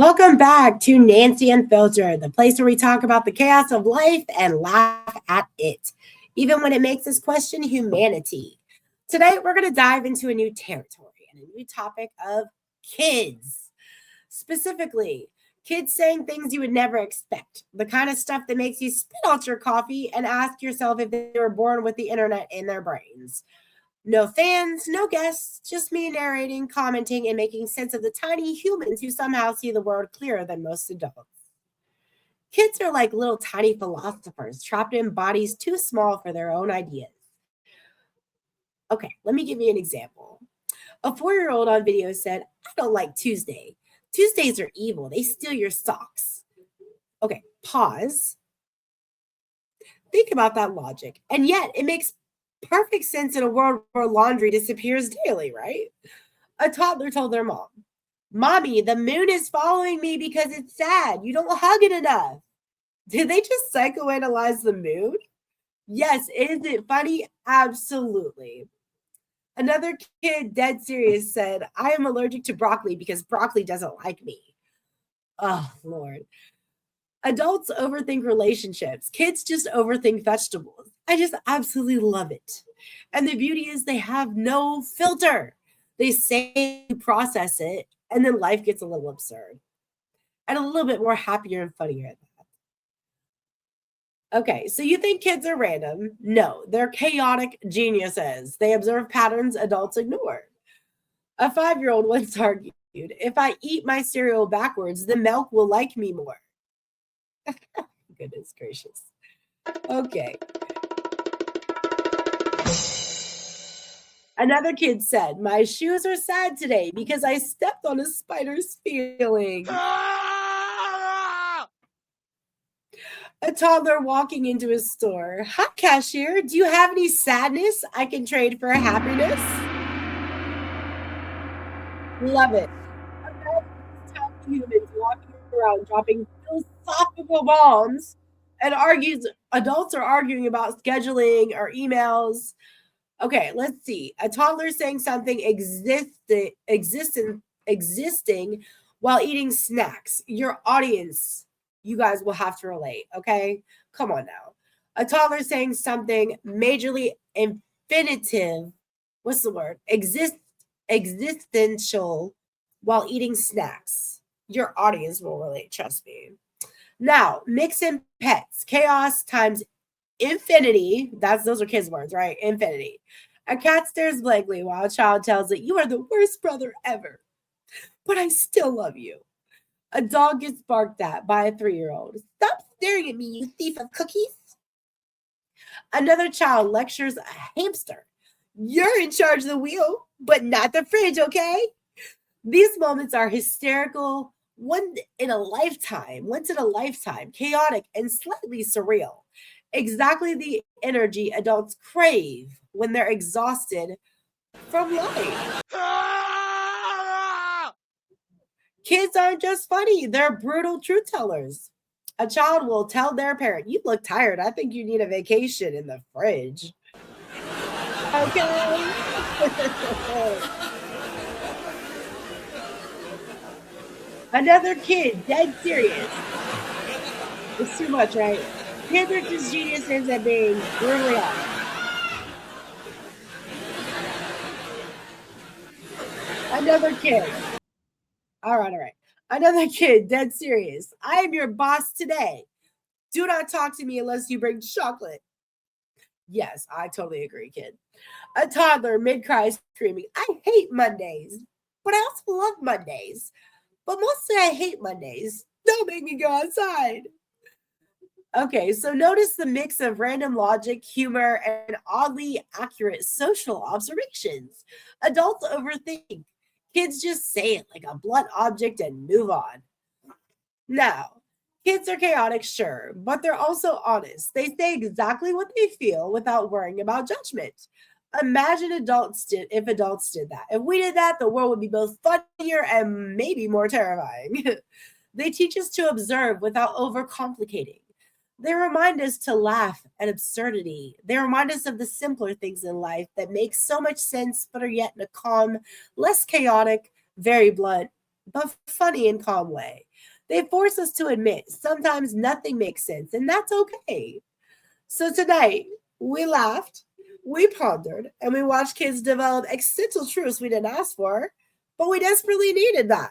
Welcome back to Nancy Unfiltered, the place where we talk about the chaos of life and laugh at it, even when it makes us question humanity. Today, we're going to dive into a new territory and a new topic of kids. Specifically, kids saying things you would never expect, the kind of stuff that makes you spit out your coffee and ask yourself if they were born with the internet in their brains. No fans, no guests, just me narrating, commenting, and making sense of the tiny humans who somehow see the world clearer than most adults. Kids are like little tiny philosophers trapped in bodies too small for their own ideas. Okay, let me give you an example. A 4-year-old on video said, I don't like Tuesday. Tuesdays are evil. They steal your socks. Okay, pause. Think about that logic. And yet it makes perfect sense in a world where laundry disappears daily, right? A toddler told their mom, Mommy, the moon is following me because it's sad. You don't hug it enough. Did they just psychoanalyze the moon? Yes, isn't it funny? Absolutely. Another kid, dead serious, said, I am allergic to broccoli because broccoli doesn't like me. Oh, Lord. Adults overthink relationships. Kids just overthink vegetables. I just absolutely love it. And the beauty is they have no filter. They say, process it, and then life gets a little absurd and a little bit more happier and funnier at that. Okay, so you think kids are random? No, they're chaotic geniuses. They observe patterns adults ignore. A 5-year-old once argued, if I eat my cereal backwards, the milk will like me more. Goodness gracious. Okay. Another kid said, my shoes are sad today because I stepped on a spider's feeling. A toddler walking into a store. Hi, cashier. Do you have any sadness I can trade for happiness? Love it. Humans walking around dropping philosophical bombs and adults are arguing about scheduling or emails. Okay, let's see. A toddler saying something existing while eating snacks. Your audience, you guys will have to relate, okay? Come on now. A toddler saying something majorly infinitive, what's the word? Existential while eating snacks. Your audience will relate, trust me. Now, mix in pets. Chaos times infinity. Those are kids' words, right? Infinity. A cat stares blankly while a child tells it, you are the worst brother ever, but I still love you. A dog gets barked at by a 3-year-old. Stop staring at me, you thief of cookies. Another child lectures a hamster. You're in charge of the wheel, but not the fridge, okay? These moments are hysterical, once in a lifetime, chaotic, and slightly surreal. Exactly the energy adults crave when they're exhausted from life. Kids aren't just funny, they're brutal truth tellers. A child will tell their parent, you look tired. I think you need a vacation in the fridge. Okay. Another kid, dead serious. It's too much, right? Kids are just geniuses at being brutally honest. Another kid. All right. Another kid, dead serious. I am your boss today. Do not talk to me unless you bring chocolate. Yes, I totally agree, kid. A toddler mid-cry screaming, I hate Mondays, but I also love Mondays. But mostly I hate Mondays. Don't make me go outside. Okay, so notice the mix of random logic, humor, and oddly accurate social observations. Adults overthink. Kids just say it like a blunt object and move on. Now, kids are chaotic, sure, but they're also honest. They say exactly what they feel without worrying about judgment. Imagine if adults did that. If we did that, the world would be both funnier and maybe more terrifying. They teach us to observe without overcomplicating. They remind us to laugh at absurdity. They remind us of the simpler things in life that make so much sense, but are yet in a calm, less chaotic, very blunt, but funny and calm way. They force us to admit sometimes nothing makes sense, and that's okay. So tonight, we laughed, we pondered, and we watched kids develop existential truths we didn't ask for, but we desperately needed that.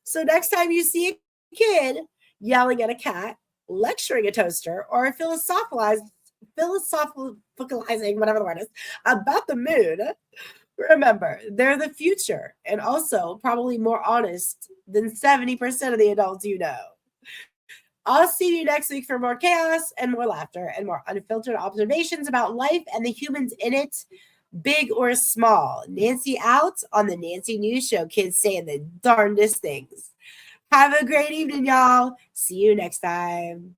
So next time you see a kid yelling at a cat, lecturing a toaster, or philosophicalizing, whatever the word is, about the moon, remember, they're the future and also probably more honest than 70% of the adults you know. I'll see you next week for more chaos and more laughter and more unfiltered observations about life and the humans in it, big or small. Nancy out on the Nancy News Show. Kids saying the darndest things. Have a great evening, y'all. See you next time.